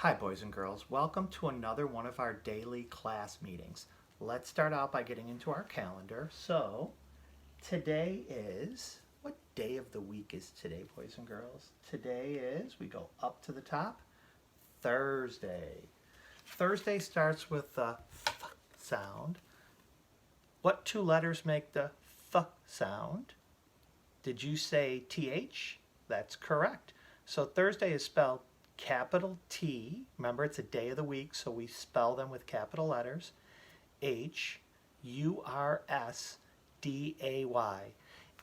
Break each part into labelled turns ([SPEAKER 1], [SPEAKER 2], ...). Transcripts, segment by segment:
[SPEAKER 1] Hi boys and girls, welcome to another one of our daily class meetings. Let's start out by getting into our calendar. So today is, what day of the week is today, boys and girls? Today is, we go up to the top, Thursday. Thursday starts with the th sound. What two letters make the th sound? Did you say TH? That's correct. So Thursday is spelled capital T. Remember, it's a day of the week, so we spell them with capital letters. Hursday.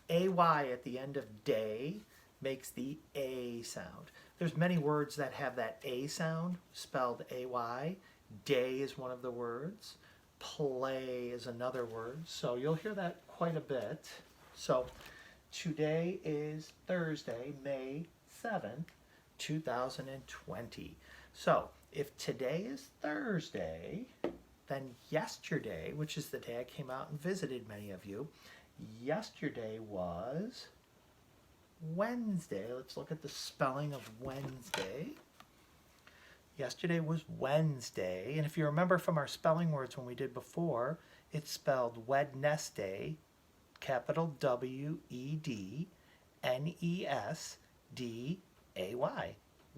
[SPEAKER 1] AY at the end of day makes the A sound. There's many words that have that A sound spelled AY. Day is one of the words. Play is another word. So you'll hear that quite a bit. So today is Thursday, May 7th, 2020. So if today is Thursday, then yesterday, which is the day I came out and visited many of you, yesterday was Wednesday. Let's look at the spelling of Wednesday. Yesterday was Wednesday, and if you remember from our spelling words when we did before, it's spelled Wednesday, capital Wednesday,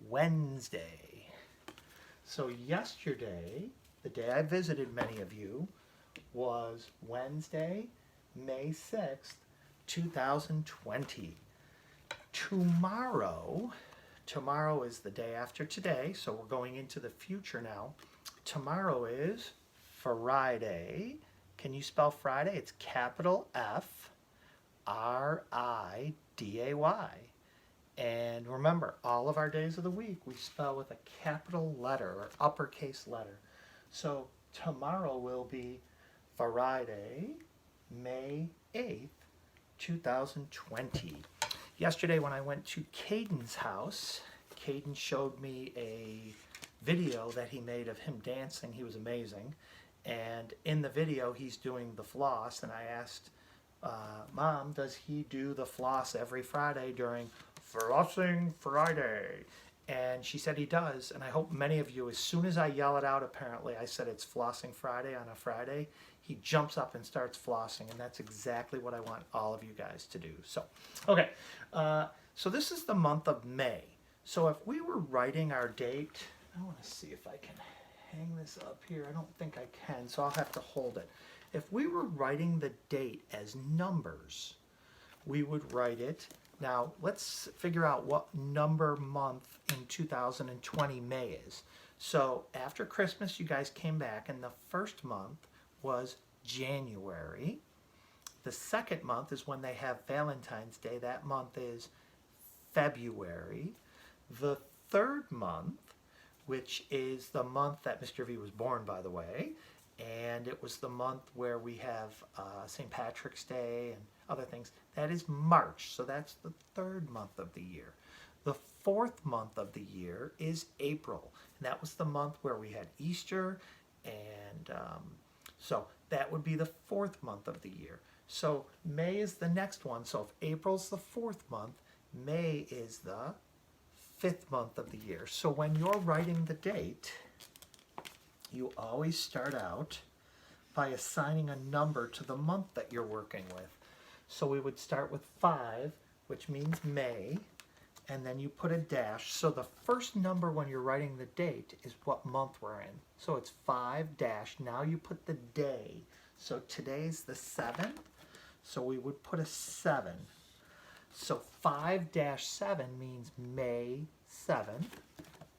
[SPEAKER 1] Wednesday. So yesterday, the day I visited many of you, was Wednesday, May 6th, 2020. Tomorrow is the day after today, so we're going into the future now. Tomorrow is Friday. Can you spell Friday? It's capital Friday. And remember, all of our days of the week we spell with a capital letter or uppercase letter. So tomorrow will be Friday, May 8th, 2020. Yesterday when I went to Caden's house, Caden showed me a video that he made of him dancing. He was amazing. And in the video he's doing the floss, and I asked, Mom, does he do the floss every Friday during Flossing Friday? And she said he does, and I hope many of you, as soon as I yell it out, apparently, I said it's Flossing Friday on a Friday, he jumps up and starts flossing, and that's exactly what I want all of you guys to do. So, okay, so this is the month of May. So if we were writing our date, I want to see if I can hang this up here. I don't think I can, so I'll have to hold it. If we were writing the date as numbers, we would write it. Now, let's figure out what number month in 2020 May is. So after Christmas, you guys came back, and the first month was January. The second month is when they have Valentine's Day. That month is February. The third month, which is the month that Mr. V was born, by the way, and it was the month where we have St. Patrick's Day and other things. That is March, so that's the third month of the year. The fourth month of the year is April, and that was the month where we had Easter, and so that would be the fourth month of the year. So May is the next one, so if April's the fourth month, May is the fifth month of the year. So when you're writing the date, you always start out by assigning a number to the month that you're working with. So we would start with 5, which means May, and then you put a dash. So the first number when you're writing the date is what month we're in. So it's 5 dash. Now you put the day. So today's the 7th, so we would put a 7. So 5-7 means May 7th,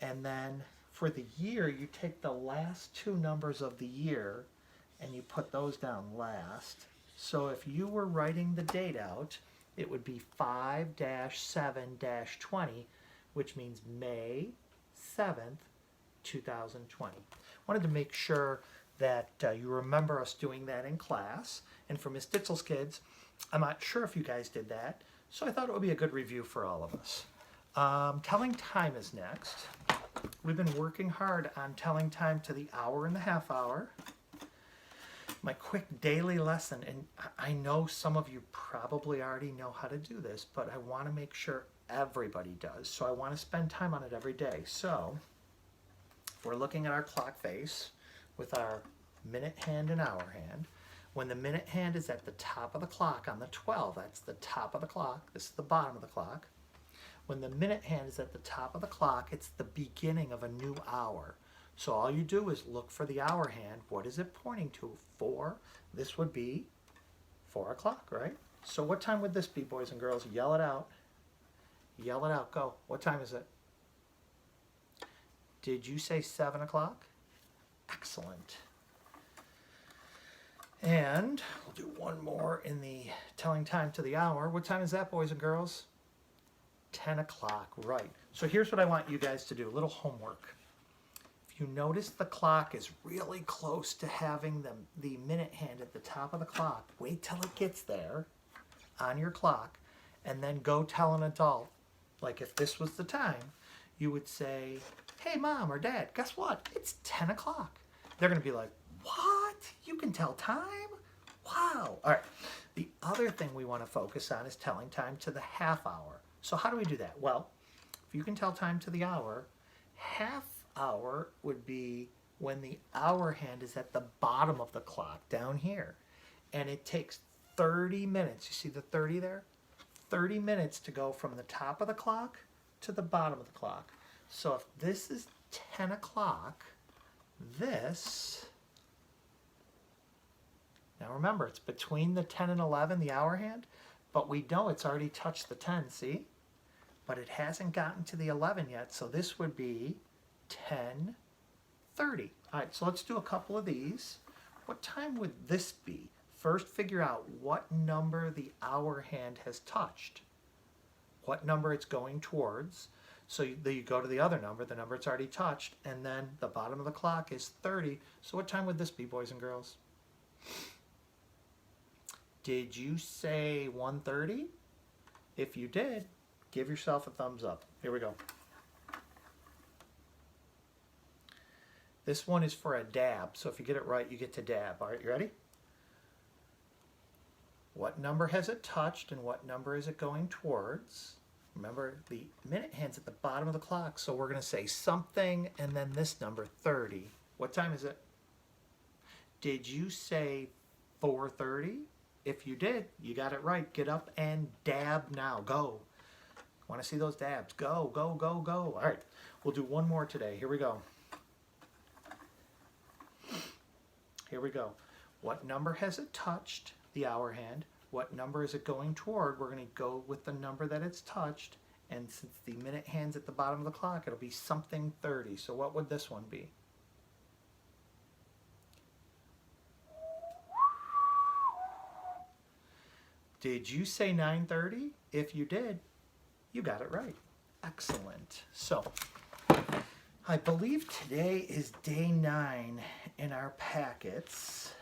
[SPEAKER 1] and then for the year, you take the last two numbers of the year and you put those down last. So if you were writing the date out, it would be 5-7-20, which means May 7th, 2020. Wanted to make sure that you remember us doing that in class. And for Miss Ditzel's kids, I'm not sure if you guys did that, so I thought it would be a good review for all of us. Telling time is next. We've been working hard on telling time to the hour and the half hour. My quick daily lesson, and I know some of you probably already know how to do this, but I want to make sure everybody does. So I want to spend time on it every day. So we're looking at our clock face with our minute hand and hour hand. When the minute hand is at the top of the clock on the 12, that's the top of the clock. This is the bottom of the clock. When the minute hand is at the top of the clock, it's the beginning of a new hour. So all you do is look for the hour hand. What is it pointing to? 4. This would be 4 o'clock, right? So what time would this be, boys and girls? Yell it out. Yell it out. Go. What time is it? Did you say 7 o'clock? Excellent. And we'll do one more in the telling time to the hour. What time is that, boys and girls? 10 o'clock, right. So here's what I want you guys to do, a little homework. If you notice the clock is really close to having the minute hand at the top of the clock, wait till it gets there on your clock, and then go tell an adult, like if this was the time, you would say, hey, Mom or Dad, guess what? It's 10 o'clock. They're going to be like, what? You can tell time? Wow. All right. The other thing we want to focus on is telling time to the half hour. So how do we do that? Well, if you can tell time to the hour, half hour would be when the hour hand is at the bottom of the clock down here. And it takes 30 minutes. You see the 30 there? 30 minutes to go from the top of the clock to the bottom of the clock. So if this is 10 o'clock, this, now remember, it's between the 10 and 11, the hour hand, but we know it's already touched the 10, see? But it hasn't gotten to the 11 yet, so this would be 10:30. All right, so let's do a couple of these. What time would this be? First, figure out what number the hour hand has touched, what number it's going towards. So you go to the other number, the number it's already touched, and then the bottom of the clock is 30. So what time would this be, boys and girls? Did you say 1:30? If you did, give yourself a thumbs up. Here we go. This one is for a dab, so if you get it right, you get to dab. All right, you ready? What number has it touched and what number is it going towards? Remember, the minute hand's at the bottom of the clock, so we're going to say something and then this number, 30. What time is it? Did you say 4:30? If you did, you got it right. Get up and dab now. Go. Want to see those dabs? Go, go, go, go. All right, we'll do one more today. Here we go. Here we go. What number has it touched, the hour hand? What number is it going toward? We're going to go with the number that it's touched. And since the minute hand's at the bottom of the clock, it'll be something 30. So what would this one be? Did you say 9:30? If you did, you got it right. Excellent. So I believe today is day 9 in our packets.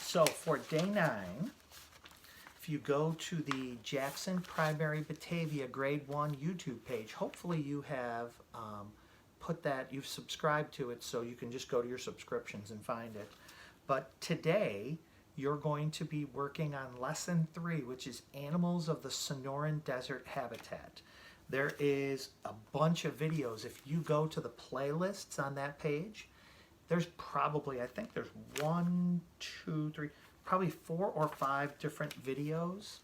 [SPEAKER 1] So for day 9, if you go to the Jackson Primary Batavia Grade 1 YouTube page, hopefully you have put that, you've subscribed to it, so you can just go to your subscriptions and find it. But today, you're going to be working on Lesson 3, which is Animals of the Sonoran Desert Habitat. There is a bunch of videos. If you go to the playlists on that page, there's probably, I think there's 1, 2, 3, probably 4 or 5 different videos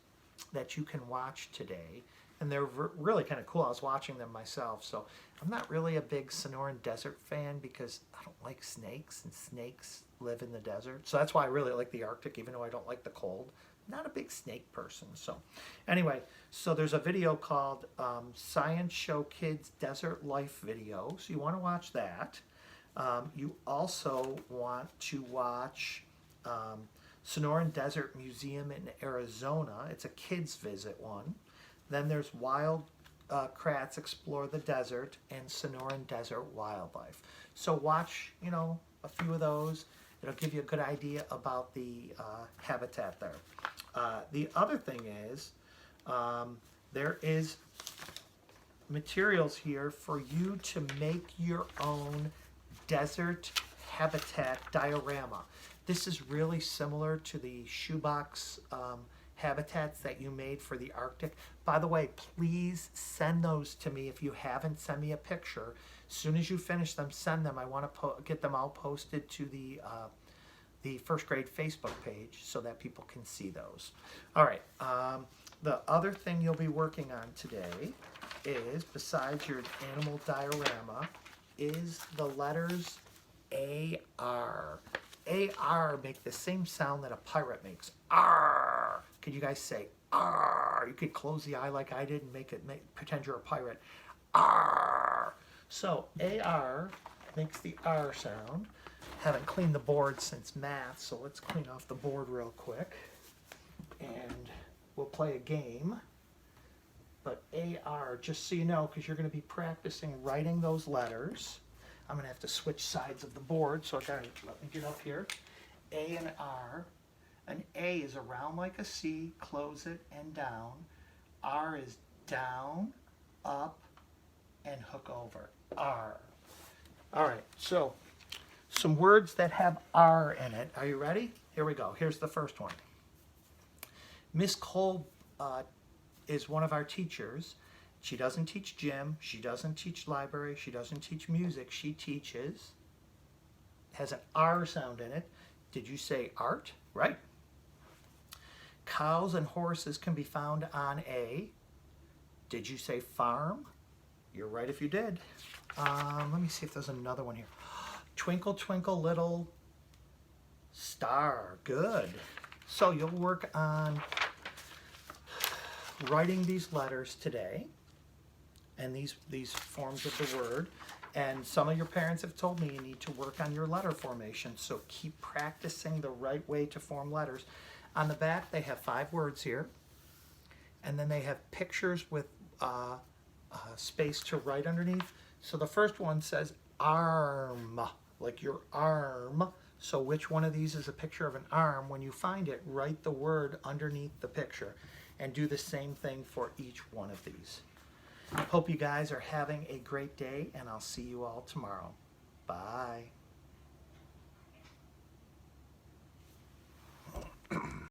[SPEAKER 1] that you can watch today. And they're really kind of cool. I was watching them myself. So I'm not really a big Sonoran Desert fan because I don't like snakes, and snakes live in the desert. So that's why I really like the Arctic, even though I don't like the cold. Not a big snake person. So anyway, so there's a video called Science Show Kids Desert Life video. So you want to watch that. You also want to watch Sonoran Desert Museum in Arizona. It's a kids visit one. Then there's Wild Kratts Explore the Desert and Sonoran Desert Wildlife. So watch, you know, a few of those. It'll give you a good idea about the habitat there. The other thing is, there is materials here for you to make your own desert habitat diorama. This is really similar to the shoebox habitats that you made for the Arctic. By the way, please send those to me. If you haven't, send me a picture. As soon as you finish them, send them. I want to get them all posted to the first grade Facebook page so that people can see those. All right, the other thing you'll be working on today is, besides your animal diorama, is the letters A-R. A-R make the same sound that a pirate makes. R. Could you guys say R? You could close the eye like I did and pretend you're a pirate. R. So A-R makes the R sound. Haven't cleaned the board since math, so let's clean off the board real quick. And we'll play a game. But A-R, just so you know, because you're going to be practicing writing those letters. I'm going to have to switch sides of the board, so let me get up here. A and R. An A is around like a C, close it, and down. R is down, up, and hook over. R. All right, so some words that have R in it. Are you ready? Here we go. Here's the first one. Miss Cole is one of our teachers. She doesn't teach gym. She doesn't teach library. She doesn't teach music. She teaches, has an R sound in it. Did you say art? Right. Cows and horses can be found on a. Did you say farm? You're right if you did. Let me see if there's another one here. Twinkle, twinkle, little star. Good. So you'll work on writing these letters today and these forms of the word. And some of your parents have told me you need to work on your letter formation. So keep practicing the right way to form letters. On the back, they have 5 words here. And then they have pictures with space to write underneath. So the first one says arm, like your arm. So which one of these is a picture of an arm? When you find it, write the word underneath the picture and do the same thing for each one of these. Hope you guys are having a great day, and I'll see you all tomorrow. Bye.